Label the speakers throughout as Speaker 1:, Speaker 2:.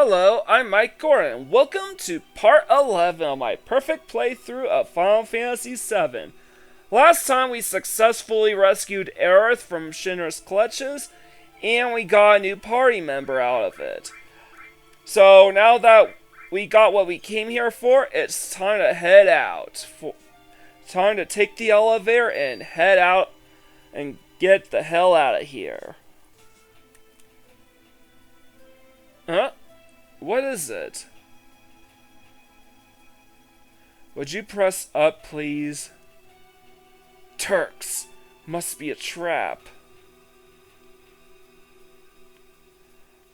Speaker 1: Hello, I'm Mike Gordon. Welcome to part 11 of my perfect playthrough of Final Fantasy VII. Last time we successfully rescued Aerith from Shinra's clutches, and we got a new party member out of it. So now that we got what we came here for, it's time to head out. Time to take the elevator and head out and get the hell out of here. Huh? What is it? Would you press up, please? Turks! Must be a trap.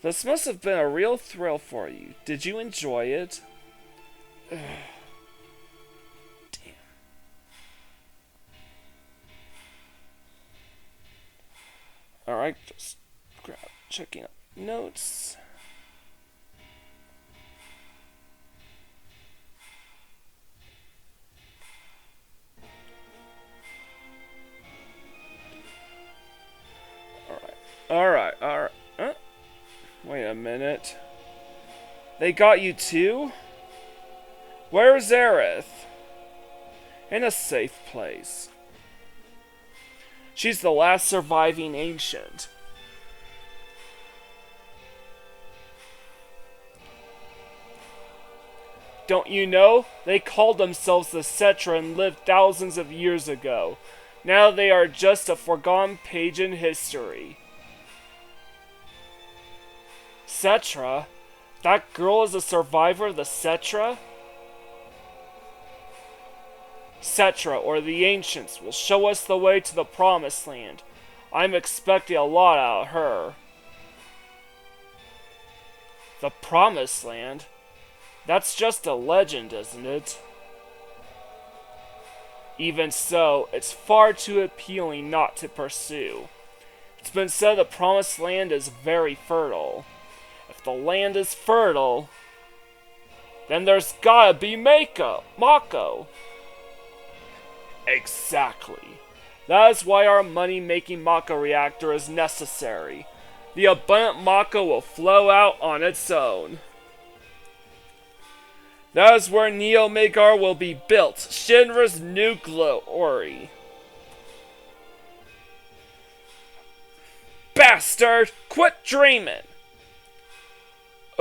Speaker 1: This must have been a real thrill for you. Did you enjoy it? Ugh. Damn. Alright, just checking up notes. Alright. Huh? Wait a minute. They got you too? Where's Aerith? In a safe place. She's the last surviving ancient. Don't you know? They called themselves the Cetra and lived thousands of years ago. Now they are just a forgotten page in history. Cetra? That girl is a survivor of the Cetra? Cetra, or the Ancients, will show us the way to the Promised Land. I'm expecting a lot out of her. The Promised Land? That's just a legend, isn't it? Even so, it's far too appealing not to pursue. It's been said the Promised Land is very fertile. If the land is fertile, then there's gotta be Mako. Exactly. That is why our money-making Mako reactor is necessary. The abundant Mako will flow out on its own. That is where Neo Midgar will be built, Shinra's new glory. Bastard! Quit dreaming!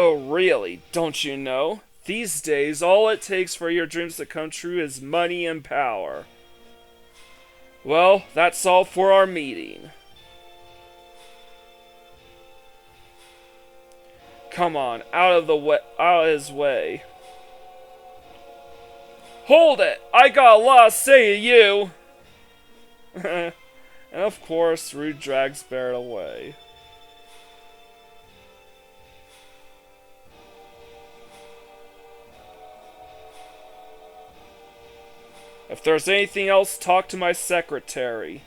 Speaker 1: Oh really, don't you know? These days, all it takes for your dreams to come true is money and power. Well, that's all for our meeting. Come on, out of his way. Hold it! I got a lot to say to you! And of course, Rude drags Barret away. If there's anything else, talk to my secretary.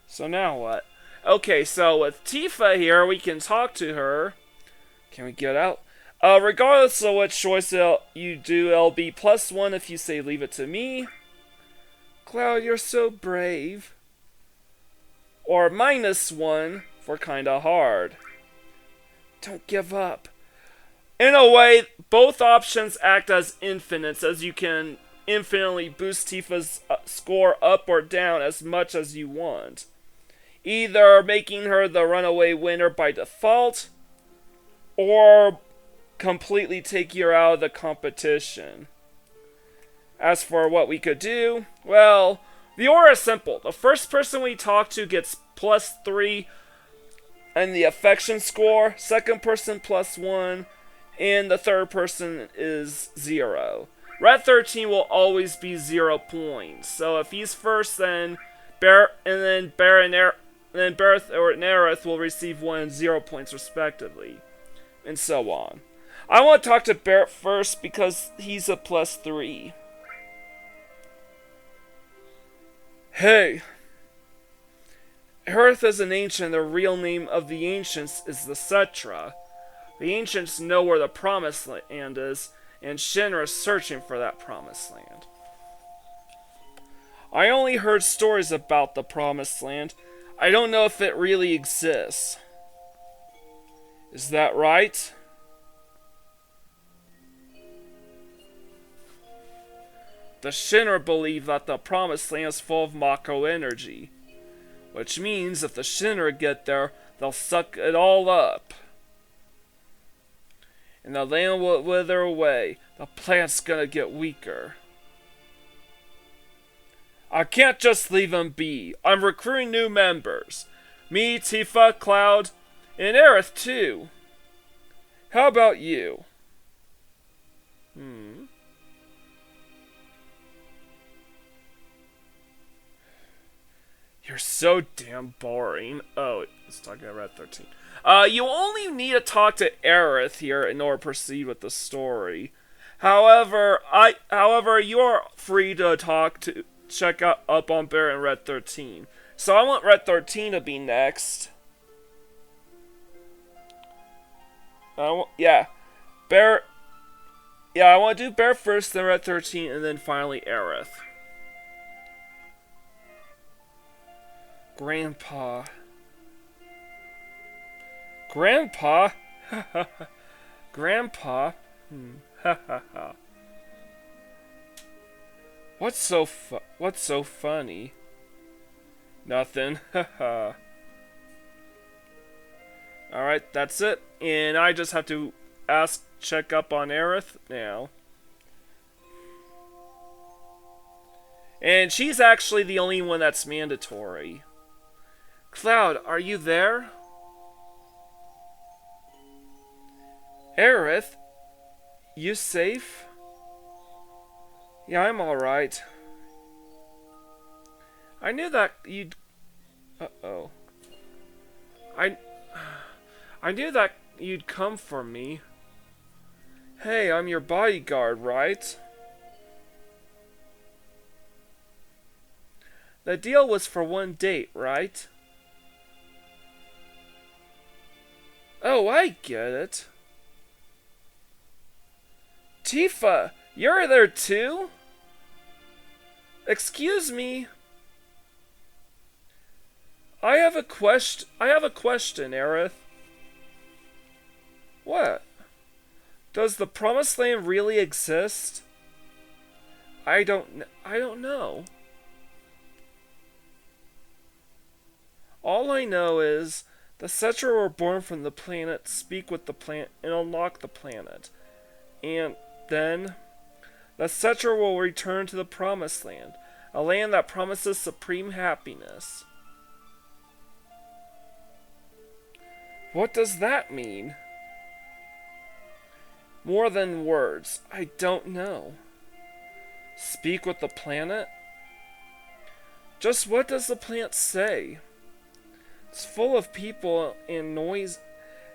Speaker 1: So now what? Okay, so with Tifa here, we can talk to her. Can we get out? Regardless of what choice you do, it'll be +1 if you say leave it to me. Cloud, you're so brave. Or -1 for kinda hard. Don't give up. In a way, both options act as infinites, as you can infinitely boost Tifa's score up or down as much as you want. Either making her the runaway winner by default, or completely take her out of the competition. As for what we could do, well, the order is simple. The first person we talk to gets +3 and the affection score, second person +1, and the third person is 0. Red 13 will always be 0 points. So if he's first, then Barret and Aerith will receive 1 and 0 points respectively, and so on. I want to talk to Barret first because he's a +3. Hey. Aerith is an ancient. The real name of the ancients is the Cetra. The ancients know where the Promised Land is, and Shinra is searching for that Promised Land. I only heard stories about the Promised Land. I don't know if it really exists. Is that right? The Shinra believe that the Promised Land is full of Mako energy. Which means if the Shinra get there, they'll suck it all up. And the land will wither away. The plant's gonna get weaker. I can't just leave them be. I'm recruiting new members. Me, Tifa, Cloud, and Aerith too. How about you? You're so damn boring. Oh, it's talking about Red 13. You only need to talk to Aerith here in order to proceed with the story. However, you are free to check up on Barret and Red 13. So I want Red 13 to be next. Barret. Yeah, I want to do Barret first, then Red 13, and then finally Aerith. Grandpa. Grandpa? Grandpa? What's so funny? Nothing. Alright, that's it. And I just have to check up on Aerith now. And she's actually the only one that's mandatory. Cloud, are you there? Aerith? You safe? Yeah, I'm alright. I knew that you'd... Uh-oh. I knew that you'd come for me. Hey, I'm your bodyguard, right? The deal was for one date, right? Oh, I get it. Tifa, you're there too? Excuse me. I have a question, Aerith. What? Does the Promised Land really exist? I don't know. All I know is the Cetra were born from the planet, speak with the planet, and unlock the planet. And then the Cetra will return to the Promised Land, a land that promises supreme happiness. What does that mean? More than words. I don't know. Speak with the planet? Just what does the plant say? It's full of people and noise.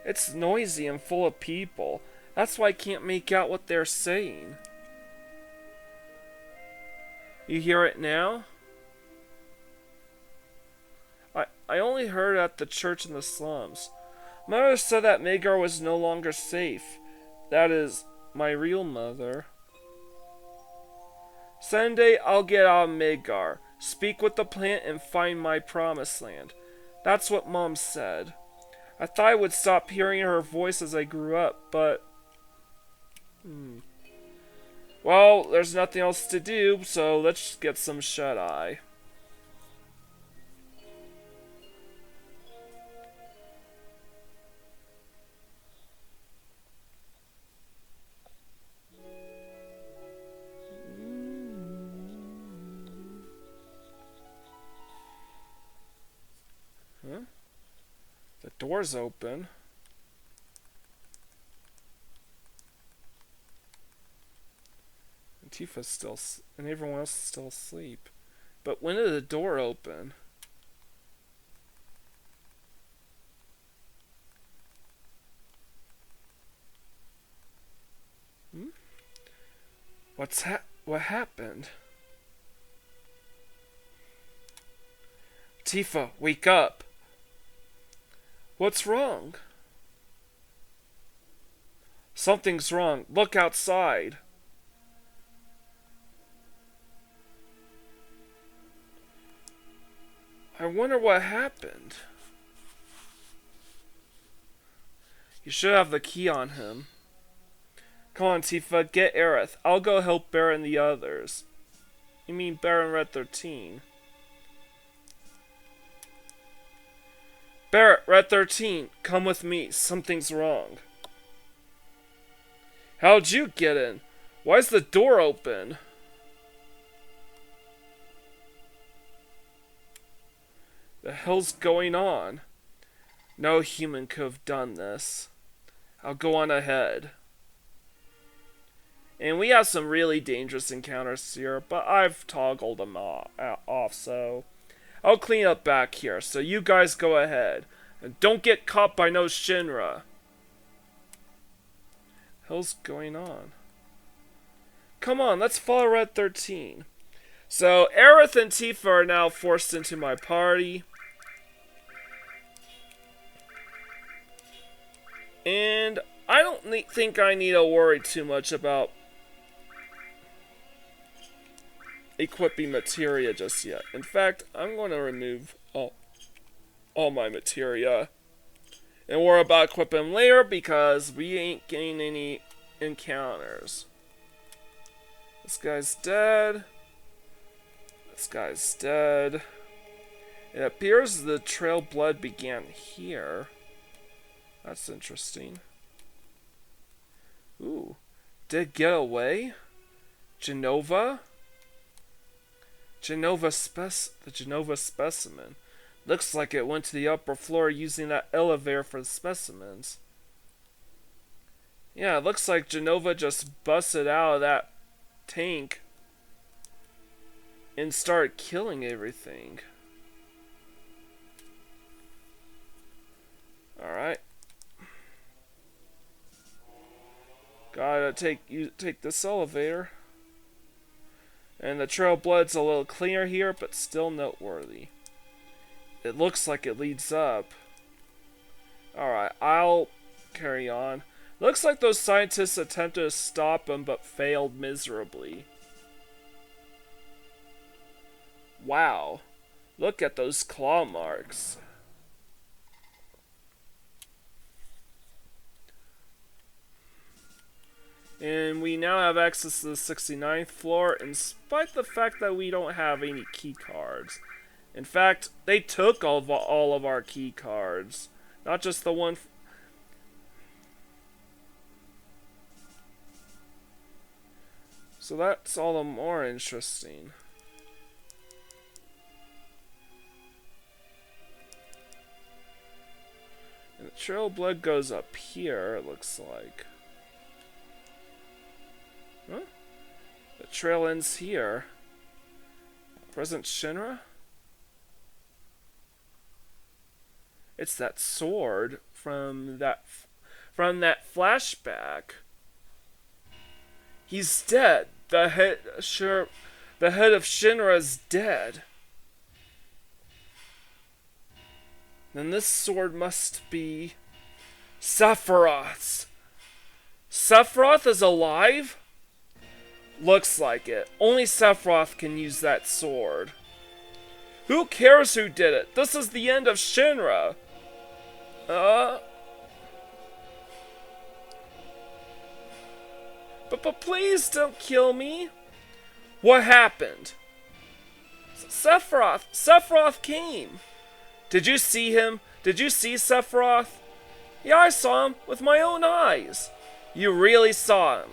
Speaker 1: It's noisy and full of people. That's why I can't make out what they're saying. You hear it now? I only heard at the church in the slums. Mother said that Midgar was no longer safe. That is, my real mother. Sunday, I'll get out of Midgar, speak with the plant, and find my Promised Land. That's what Mom said. I thought I would stop hearing her voice as I grew up, but... Well, there's nothing else to do, so let's get some shut-eye. Huh? The door's open. And Tifa's still, and everyone else is still asleep. But when did the door open? What happened? Tifa, wake up! What's wrong? Something's wrong. Look outside. I wonder what happened. You should have the key on him. Come on, Tifa, get Aerith. I'll go help Barret and the others. You mean Barret and Red XIII? Barret, Red XIII, come with me. Something's wrong. How'd you get in? Why's the door open? The hell's going on? No human could have done this. I'll go on ahead. And we have some really dangerous encounters here, but I've toggled them off, so I'll clean up back here. So you guys go ahead. And don't get caught by no Shinra. Hell's going on? Come on, let's follow Red XIII. So Aerith and Tifa are now forced into my party. And I don't think I need to worry too much about equipping materia just yet. In fact, I'm going to remove all my materia. And worry about equipping them later because we ain't getting any encounters. This guy's dead. This guy's dead. It appears the trail blood began here. That's interesting. Ooh. Did it get away? Genova? The Genova specimen. Looks like it went to the upper floor using that elevator for the specimens. Yeah, it looks like Genova just busted out of that tank and started killing everything. Alright. Gotta take this elevator. And the trail of blood's a little cleaner here, but still noteworthy. It looks like it leads up. Alright, I'll carry on. Looks like those scientists attempted to stop him, but failed miserably. Wow. Look at those claw marks. And we now have access to the 69th floor, in spite of the fact that we don't have any key cards. In fact, they took all of our key cards. Not just the one... So that's all the more interesting. And the trail of blood goes up here, it looks like. Huh? The trail ends here. President Shinra? It's that sword from that flashback. He's dead. The head of Shinra is dead. Then this sword must be Sephiroth's. Sephiroth is alive? Looks like it. Only Sephiroth can use that sword. Who cares who did it? This is the end of Shinra. But please don't kill me. What happened? Sephiroth came. Did you see him? Did you see Sephiroth? Yeah, I saw him with my own eyes. You really saw him?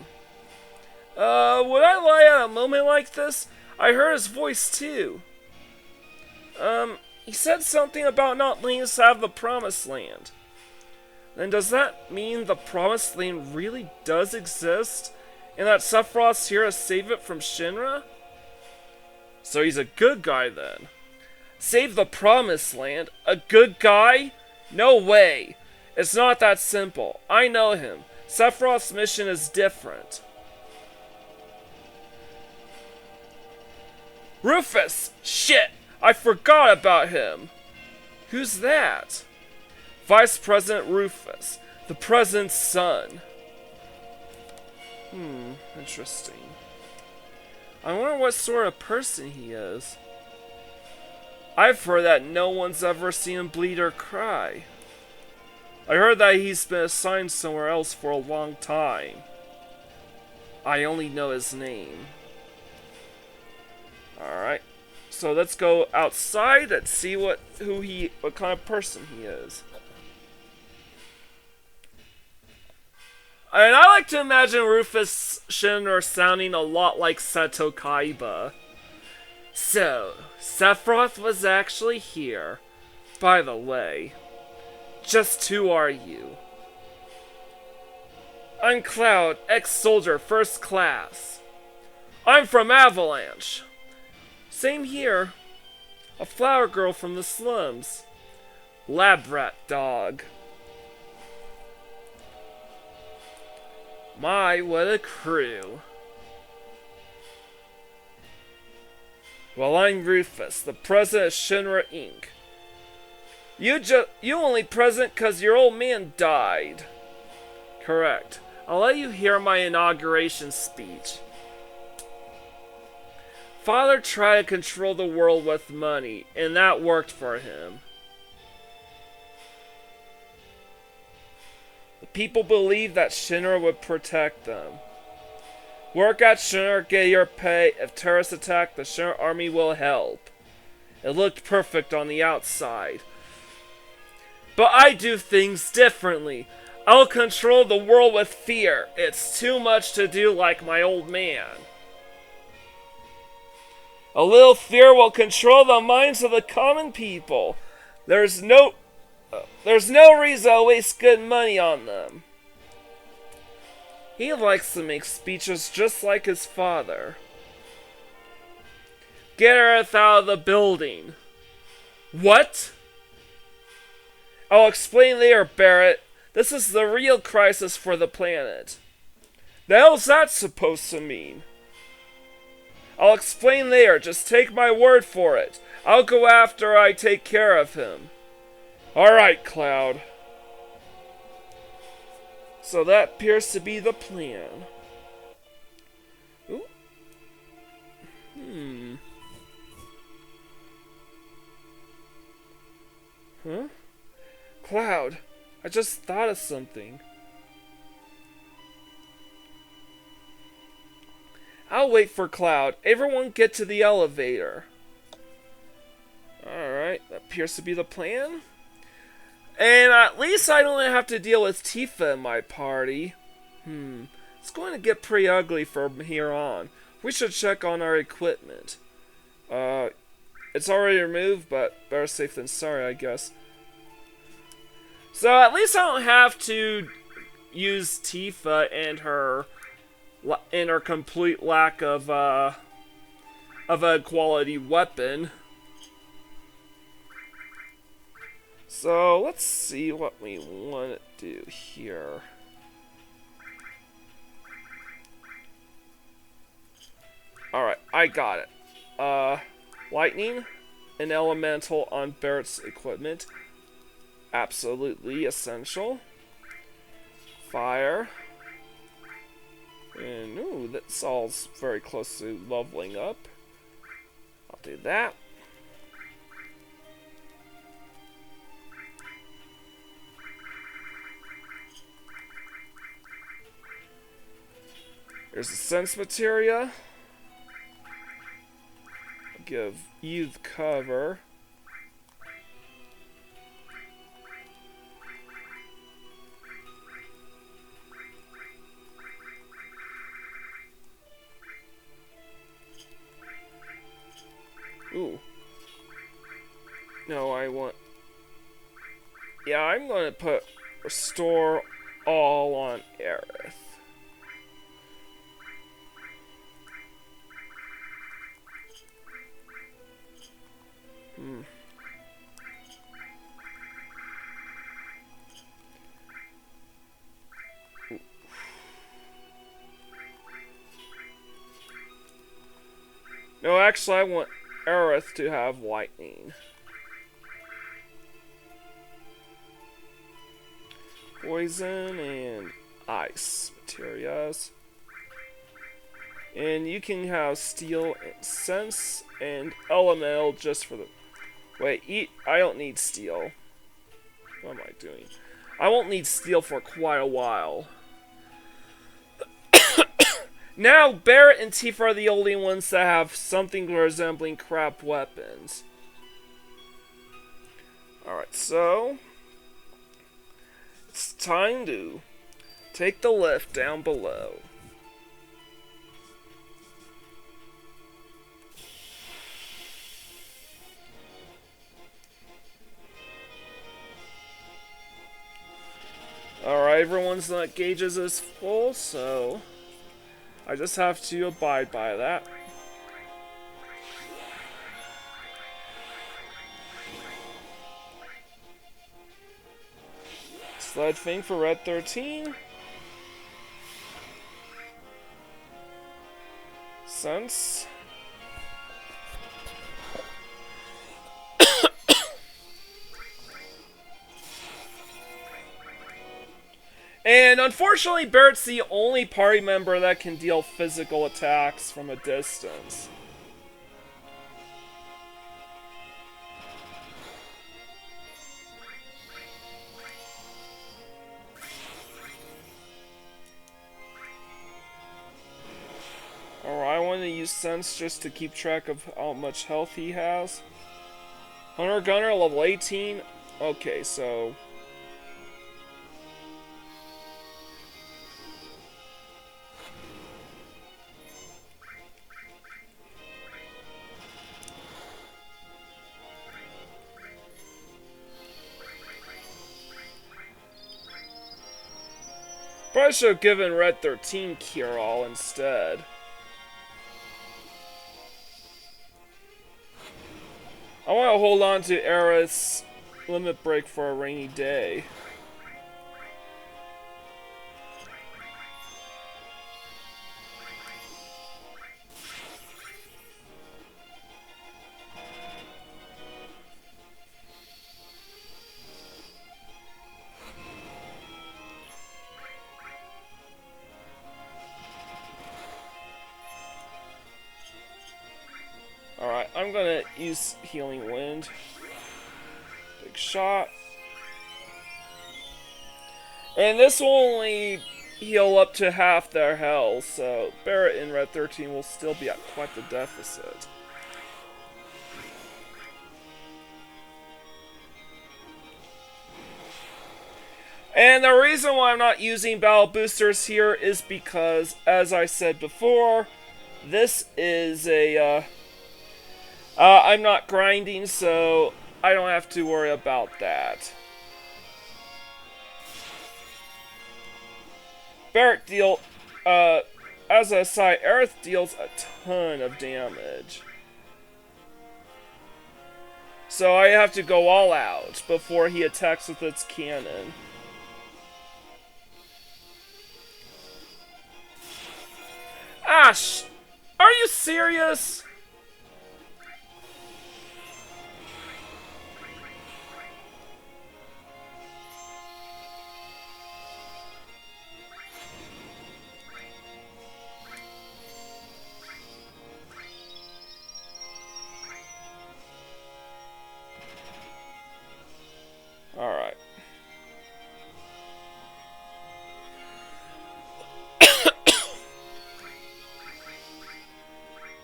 Speaker 1: Would I lie at a moment like this? I heard his voice too. He said something about not letting us have the Promised Land. Then does that mean the Promised Land really does exist? And that Sephiroth's here to save it from Shinra? So he's a good guy then. Save the Promised Land? A good guy? No way. It's not that simple. I know him. Sephiroth's mission is different. Rufus! Shit! I forgot about him! Who's that? Vice President Rufus, the president's son. Interesting. I wonder what sort of person he is. I've heard that no one's ever seen him bleed or cry. I heard that he's been assigned somewhere else for a long time. I only know his name. Alright. So let's go outside and see what kind of person he is. And I like to imagine Rufus Shinra sounding a lot like Seto Kaiba. So, Sephiroth was actually here. By the way, just who are you? I'm Cloud, ex-soldier, first class. I'm from Avalanche. Same here. A flower girl from the slums. Lab rat dog. My, what a crew. Well, I'm Rufus, the president of Shinra Inc. You only present 'cause your old man died. Correct. I'll let you hear my inauguration speech. Father tried to control the world with money, and that worked for him. The people believed that Shinra would protect them. Work at Shinra, get your pay. If terrorists attack, the Shinra army will help. It looked perfect on the outside. But I do things differently. I'll control the world with fear. It's too much to do like my old man. A little fear will control the minds of the common people. There's no reason to waste good money on them. He likes to make speeches just like his father. Get Aerith out of the building. What? I'll explain later, Barret. This is the real crisis for the planet. The hell's that supposed to mean? I'll explain later, just take my word for it. I'll go after I take care of him. Alright, Cloud. So that appears to be the plan. Ooh. Huh? Cloud, I just thought of something. I'll wait for Cloud. Everyone get to the elevator. Alright, that appears to be the plan. And at least I don't have to deal with Tifa in my party. It's going to get pretty ugly from here on. We should check on our equipment. It's already removed, but better safe than sorry, I guess. So at least I don't have to use Tifa and her complete lack of a quality weapon. So let's see what we want to do here. Alright, I got it. Lightning, an elemental on Barret's equipment. Absolutely essential. Fire. And, ooh, that's all very close to leveling up. I'll do that. Here's the sense materia. I'll give you the cover. Ooh. No, I want... Yeah, I'm gonna put restore all on Aerith. No, actually, I want Aerith to have lightning. Poison and ice materials. And you can have steel and sense and elemental just for the... Wait, I don't need steel. What am I doing? I won't need steel for quite a while. Now, Barret and Tifa are the only ones that have something resembling crap weapons. Alright, so... it's time to take the lift down below. Alright, everyone's gauges is full, so I just have to abide by that. Sled thing for Red 13. Sense. And unfortunately, Barret's the only party member that can deal physical attacks from a distance. Alright, I want to use Sense just to keep track of how much health he has. Gunner level 18. Okay, so... probably should have given Red 13 Cure All instead. I want to hold on to Aerith's limit break for a rainy day. Alright, I'm gonna use Healing Wind. Big shot. And this will only heal up to half their health, so Barret and Red 13 will still be at quite the deficit. And the reason why I'm not using battle boosters here is because, as I said before, this is a, I'm not grinding, so I don't have to worry about that. Barret deal, as a aside, Aerith deals a ton of damage. So I have to go all out before he attacks with its cannon. Ash! Are you serious? Alright.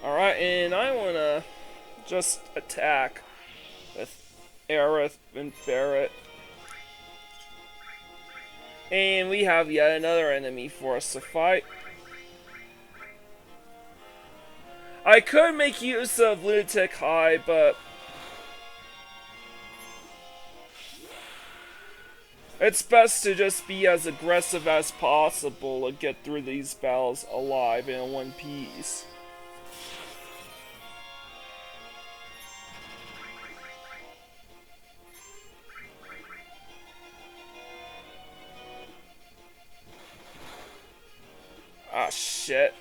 Speaker 1: Alright, and I wanna just attack with Aerith and Barret. And we have yet another enemy for us to fight. I could make use of Lunatic High, but it's best to just be as aggressive as possible and get through these battles alive and in one piece. Ah, shit.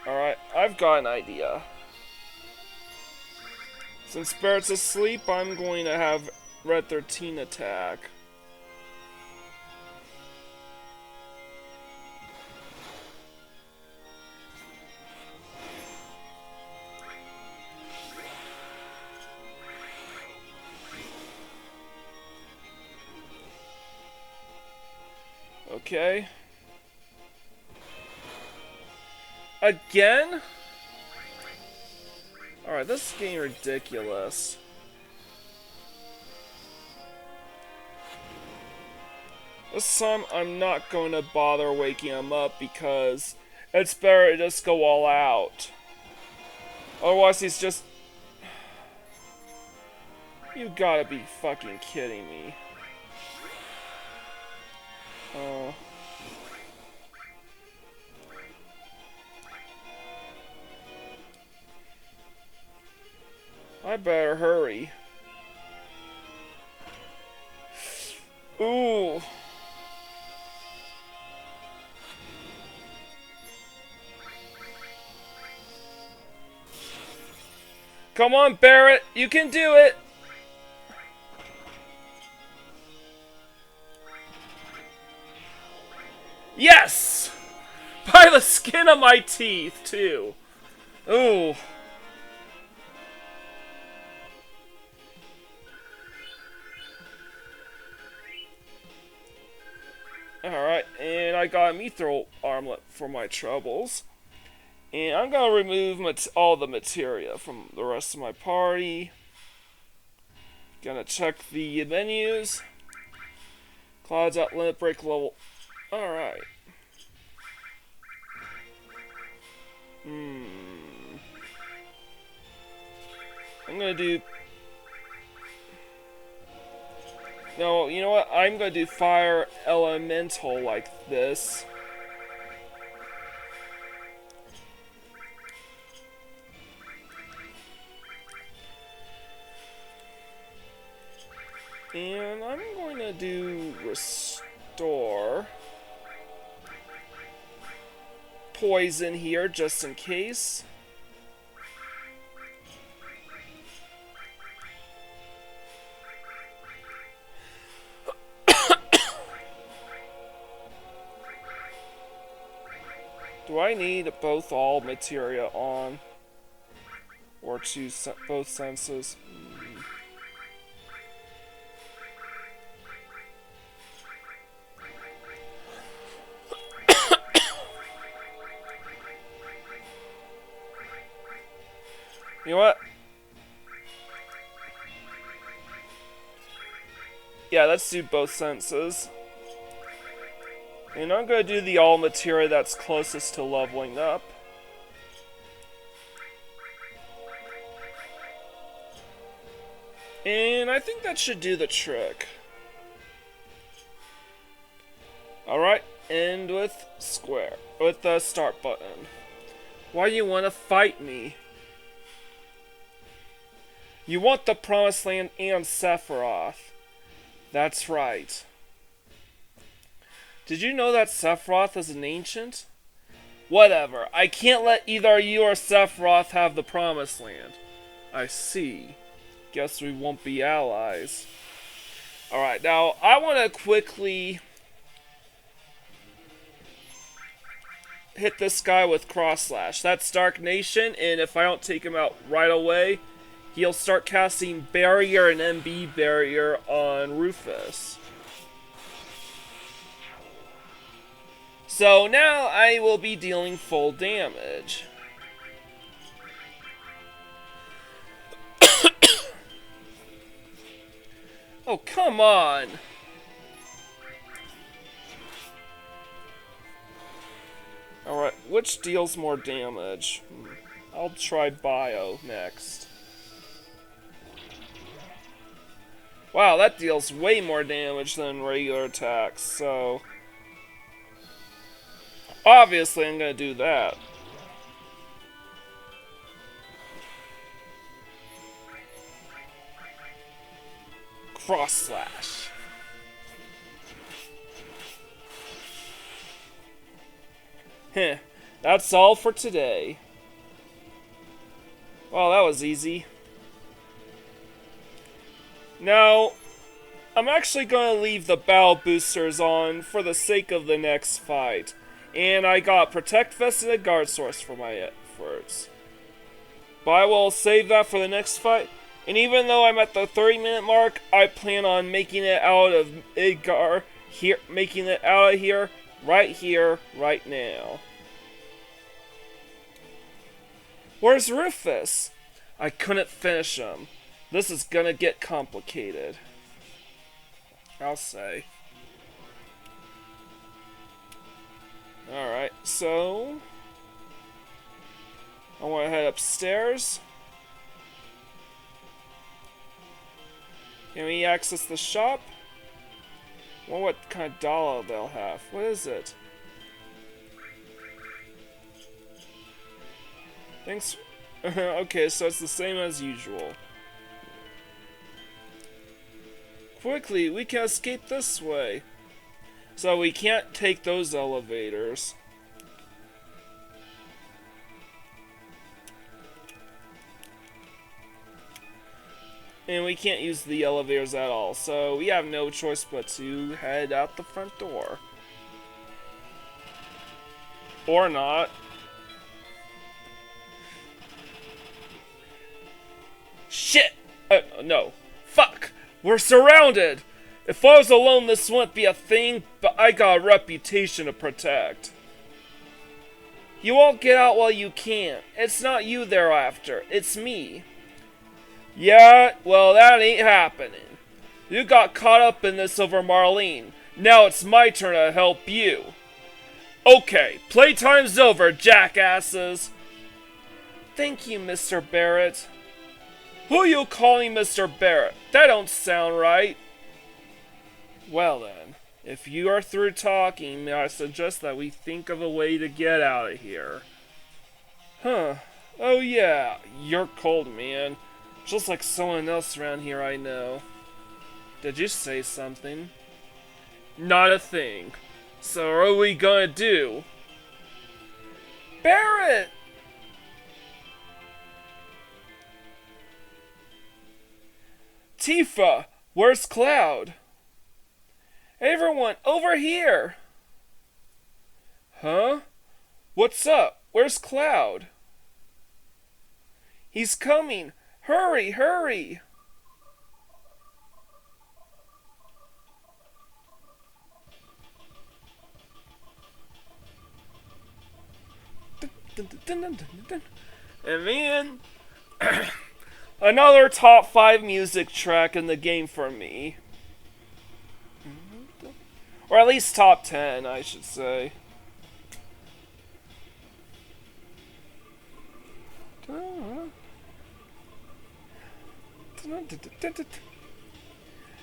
Speaker 1: Alright, I've got an idea. Since Barret's asleep, I'm going to have Red 13 attack. Okay. Again? Alright, this is getting ridiculous. This time, I'm not going to bother waking him up because it's better to just go all out. Otherwise, he's just... You gotta be fucking kidding me. I better hurry. Ooh. Come on, Barret, you can do it! Yes! By the skin of my teeth, too. Ooh. Alright, and I got a mithril armlet for my troubles. And I'm gonna remove all the materia from the rest of my party. Gonna check the menus. Clouds at limit break level. Alright. I'm gonna do... No, you know what? I'm gonna do fire elemental like this. And I'm going to do restore poison here just in case. Do I need all materia on? Or both senses? You know what? Yeah, let's do both senses. And I'm going to do the all materia that's closest to leveling up. And I think that should do the trick. Alright, end with square. With the start button. Why do you want to fight me? You want the Promised Land and Sephiroth. That's right. Did you know that Sephiroth is an ancient? Whatever. I can't let either you or Sephiroth have the Promised Land. I see. Guess we won't be allies. Alright, now I want to quickly hit this guy with Cross Slash. That's Dark Nation, and if I don't take him out right away, he'll start casting Barrier and MB Barrier on Rufus. So now I will be dealing full damage. Oh, come on! Alright, which deals more damage? I'll try Bio next. Wow, that deals way more damage than regular attacks, so... Obviously, I'm gonna do that. Cross Slash. Heh, that's all for today. Well, that was easy. Now, I'm actually going to leave the battle boosters on for the sake of the next fight. And I got Protect Vest and a Guard Source for my efforts. But I will save that for the next fight. And even though I'm at the 30-minute mark, I plan on making it out of Midgar here, making it out of here, right now. Where's Rufus? I couldn't finish him. This is gonna get complicated. I'll say. Alright, so I want to head upstairs. Can we access the shop? Well, what kind of doll they'll have? What is it? Thanks. Okay, so it's the same as usual. Quickly, we can escape this way. So we can't take those elevators. And we can't use the elevators at all, so we have no choice but to head out the front door. Or not. Shit! No. Fuck! We're surrounded! If I was alone, this wouldn't be a thing, but I got a reputation to protect. You all get out while you can. It's not you they're after, it's me. Yeah, well, that ain't happening. You got caught up in this over Marlene. Now it's my turn to help you. Okay, playtime's over, jackasses. Thank you, Mr. Barret. Who you calling Mr. Barret? That don't sound right. Well then, if you are through talking, may I suggest that we think of a way to get out of here. Huh. Oh yeah, you're cold, man. Just like someone else around here I know. Did you say something? Not a thing. So what are we gonna do? Barret! Tifa, where's Cloud? Everyone, over here! Huh? What's up? Where's Cloud? He's coming! Hurry, hurry! And then another top 5 music track in the game for me. Or at least top 10, I should say.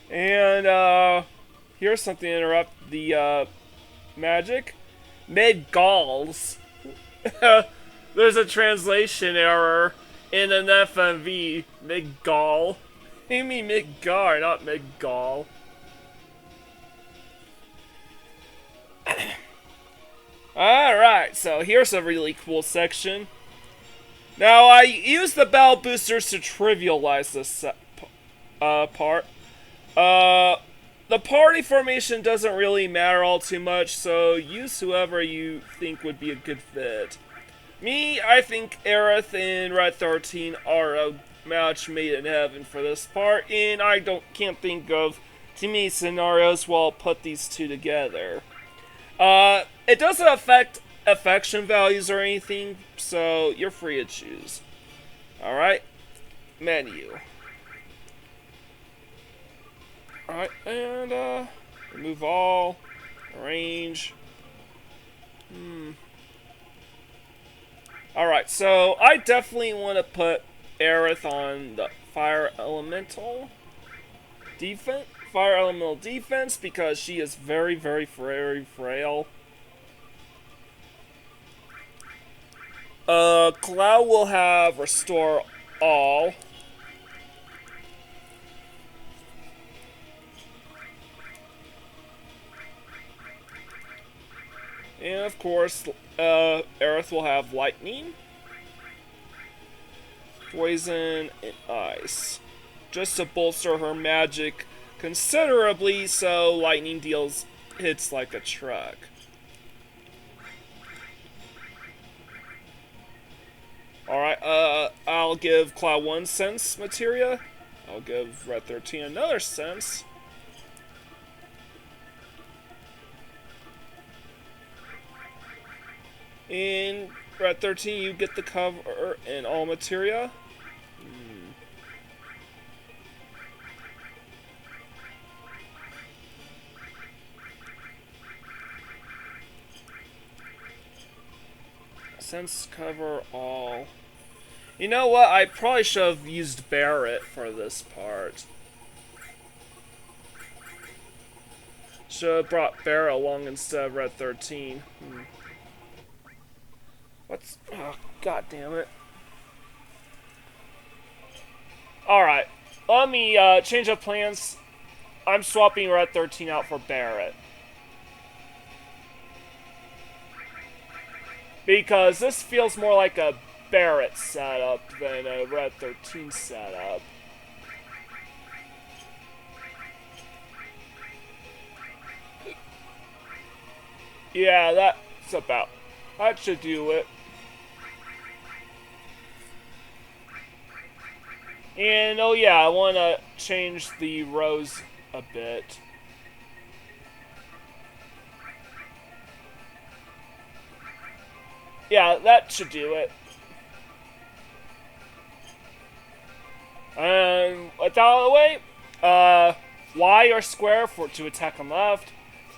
Speaker 1: And here's something to interrupt the magic. Midgals. There's a translation error in an FMV. Midgal. You mean Midgar, not Midgal. Alright, so here's a really cool section. Now, I use the bell boosters to trivialize this part. The party formation doesn't really matter all too much, so use whoever you think would be a good fit. Me, I think Aerith and Red 13 are a match made in heaven for this part, and I can't think of too many scenarios where I'll put these two together. It doesn't affect affection values or anything, so you're free to choose. Alright, menu. Alright, and remove all, arrange. Alright, so I definitely want to put Aerith on the fire elemental defense because she is very, very, very frail. Cloud will have restore all. And of course, Aerith will have lightning, poison, and ice. Just to bolster her magic considerably so lightning deals hits like a truck. Alright, I'll give Cloud 1 sense materia. I'll give Red 13 another sense. In Red 13, you get the cover in all materia. Sense cover all. You know what? I probably should have used Barret for this part. Should have brought Barret along instead of Red 13. What's... Oh, god damn it. Alright. Let me change up plans. I'm swapping Red 13 out for Barret. Because this feels more like a Barret setup than a Red 13 setup. Yeah, that's about... That should do it. And, oh yeah, I want to change the rows a bit. Yeah, that should do it. And with that out of the way, Y or square to attack on the left,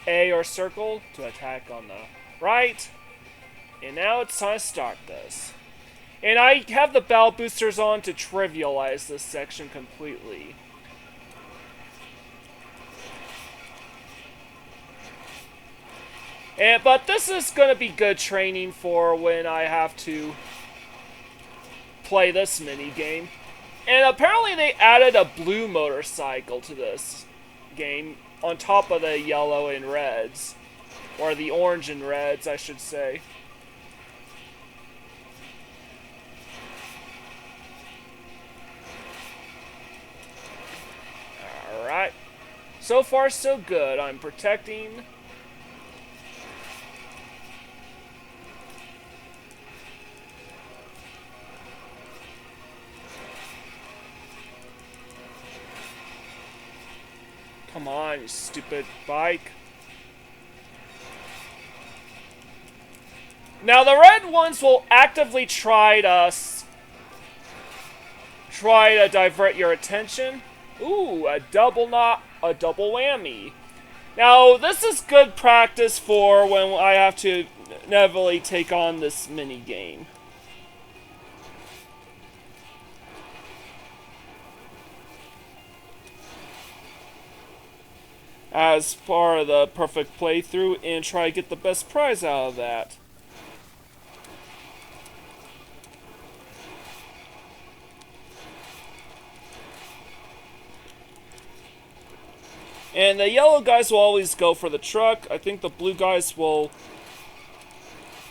Speaker 1: A or circle to attack on the right. And now it's time to start this. And I have the battle boosters on to trivialize this section completely. But this is going to be good training for when I have to play this mini-game. And apparently they added a blue motorcycle to this game on top of the yellow and reds. Or the orange and reds, I should say. Alright. So far, so good. I'm protecting... Come on, you stupid bike. Now the red ones will actively try to divert your attention. Ooh, a double whammy. Now this is good practice for when I have to inevitably take on this mini game. As part of the perfect playthrough and try to get the best prize out of that. And the yellow guys will always go for the truck. I think the blue guys will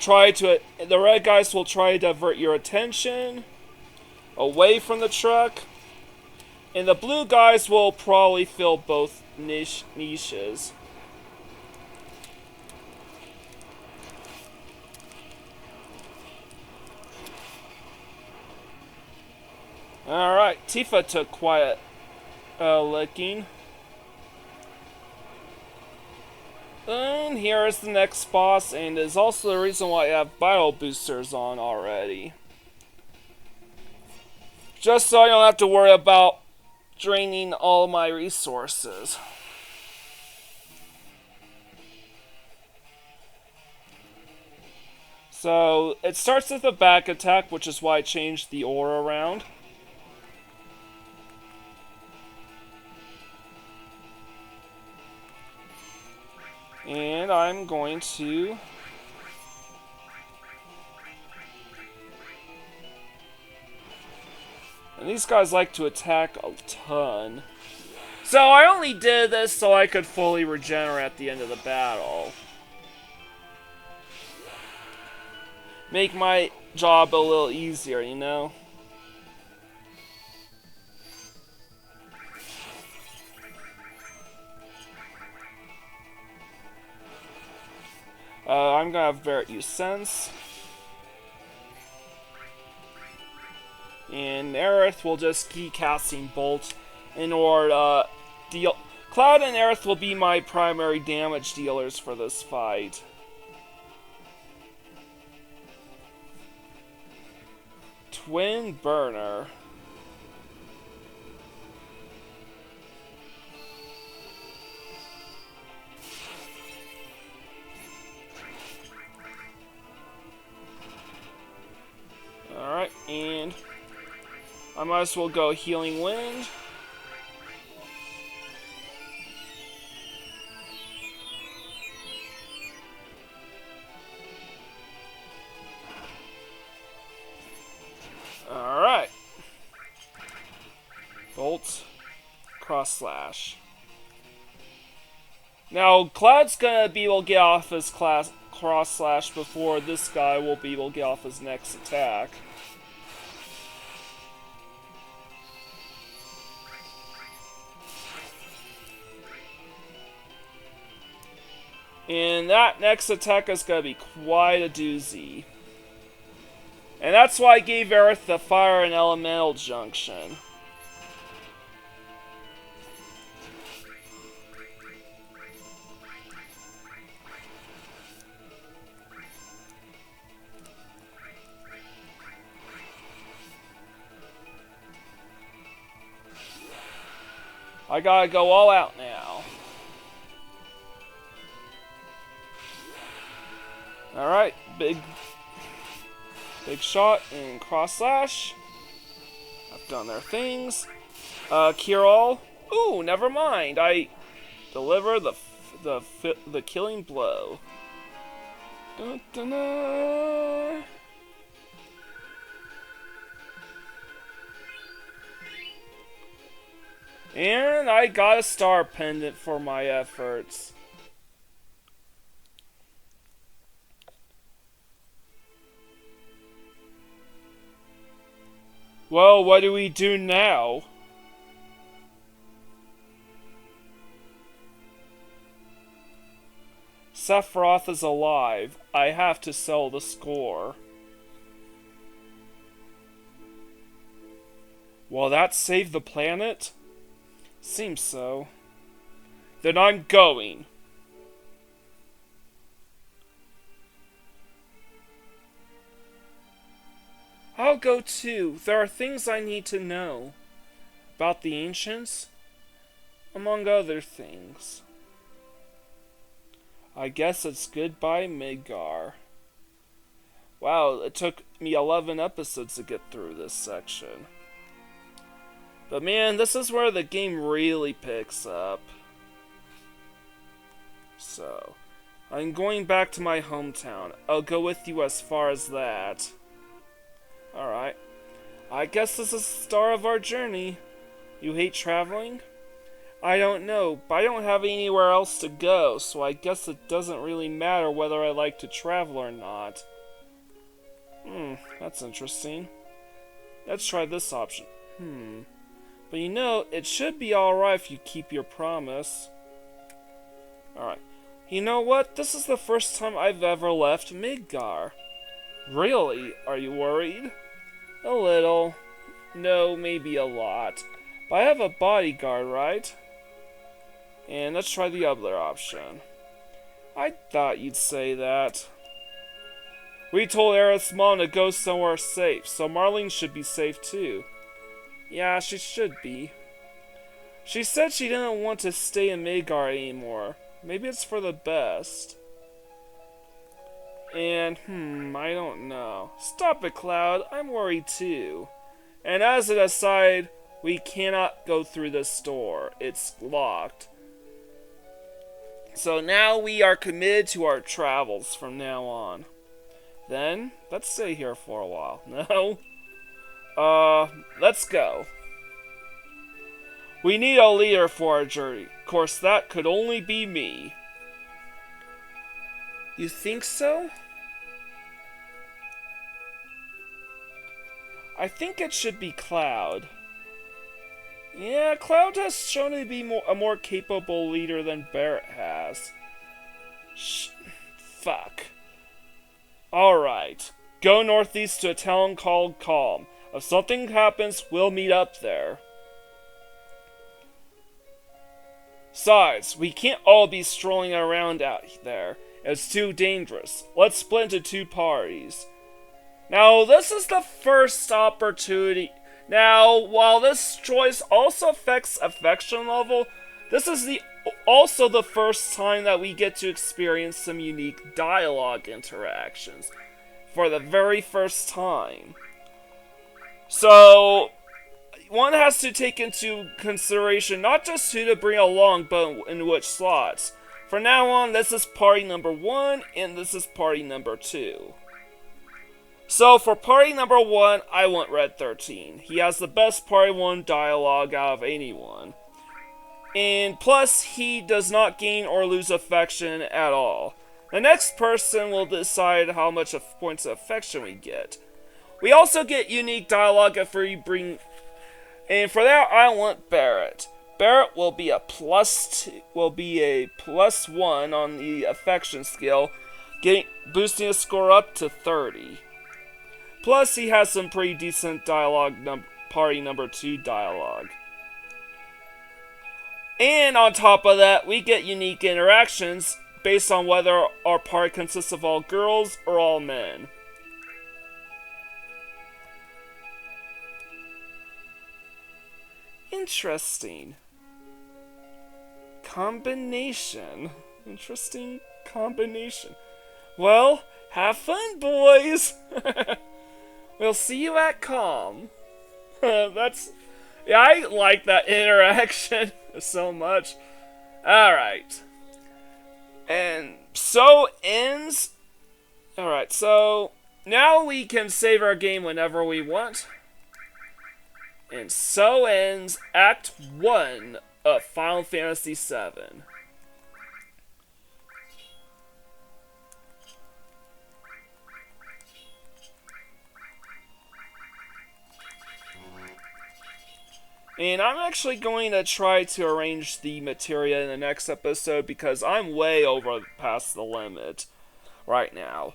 Speaker 1: the red guys will try to divert your attention away from the truck. And the blue guys will probably fill both niches. Alright, Tifa took quite a licking. And here is the next boss, and is also the reason why I have battle boosters on already. Just so I don't have to worry about draining all my resources. So, it starts with a back attack, which is why I changed the aura around. And I'm going to... And these guys like to attack a ton. So I only did this so I could fully regenerate at the end of the battle. Make my job a little easier, you know? I'm gonna have Barret use Sense. And Aerith will just keep casting Bolt in order to deal... Cloud and Aerith will be my primary damage dealers for this fight. Twin Burner. Alright, and I might as well go Healing Wind. Alright. Bolt. Cross Slash. Now, Cloud's gonna be able to get off his Cross Slash before this guy will be able to get off his next attack. And that next attack is gonna be quite a doozy. And that's why I gave Aerith the Fire and Elemental Junction. I gotta go all out now. Alright, big shot and cross slash. I've done their things. Cure all. Ooh, never mind. I deliver the killing blow. Dun, dun, dun. And I got a star pendant for my efforts. Well, what do we do now? Sephiroth is alive. I have to sell the score. Will that save the planet? Seems so. Then I'm going. I'll go too. There are things I need to know. About the ancients, among other things. I guess it's goodbye, Midgar. Wow, it took me 11 episodes to get through this section. But man, this is where the game really picks up. So, I'm going back to my hometown. I'll go with you as far as that. Alright. I guess this is the start of our journey. You hate traveling? I don't know, but I don't have anywhere else to go, so I guess it doesn't really matter whether I like to travel or not. That's interesting. Let's try this option. But you know, it should be alright if you keep your promise. Alright. You know what? This is the first time I've ever left Midgar. Really? Are you worried? A little. No, maybe a lot. But I have a bodyguard, right? And let's try the other option. I thought you'd say that. We told Aerith's mom to go somewhere safe, so Marlene should be safe too. Yeah, she should be. She said she didn't want to stay in Midgar anymore. Maybe it's for the best. And, I don't know. Stop it, Cloud. I'm worried too. And as an aside, we cannot go through this door. It's locked. So now we are committed to our travels from now on. Then, let's stay here for a while. No? Let's go. We need a leader for our journey. Of course, that could only be me. You think so? I think it should be Cloud. Yeah, Cloud has shown to be a more capable leader than Barret has. Fuck. Alright. Go northeast to a town called Calm. If something happens, we'll meet up there. Besides, we can't all be strolling around out there. It's too dangerous. Let's split into two parties. Now, this is the first opportunity. Now, while this choice also affects affection level, this is also the first time that we get to experience some unique dialogue interactions. For the very first time. So, one has to take into consideration not just who to bring along, but in which slots. From now on, this is party number 1, and this is party number 2. So, for party number 1, I want Red 13. He has the best party 1 dialogue out of anyone. And plus, he does not gain or lose affection at all. The next person will decide how much points of affection we get. We also get unique dialogue if we bring... And for that, I want Barret. Barret will be a +1 on the affection scale, boosting his score up to 30. Plus, he has some pretty decent dialogue, party number 2 dialogue. And on top of that, we get unique interactions based on whether our party consists of all girls or all men. Interesting combination. Interesting combination. Well, have fun, boys! We'll see you at COM. Yeah, I like that interaction so much. Alright. And so ends... Alright, so now we can save our game whenever we want. And so ends Act 1 of Final Fantasy VII. And I'm actually going to try to arrange the materia in the next episode because I'm way over past the limit right now.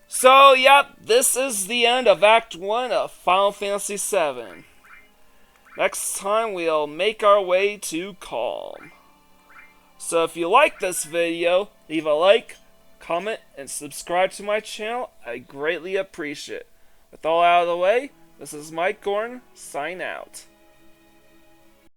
Speaker 1: So, yep, this is the end of Act 1 of Final Fantasy VII. Next time we'll make our way to COM. So if you like this video, leave a like, comment, and subscribe to my channel. I greatly appreciate it. With all out of the way, this is Mike Gordon, sign out.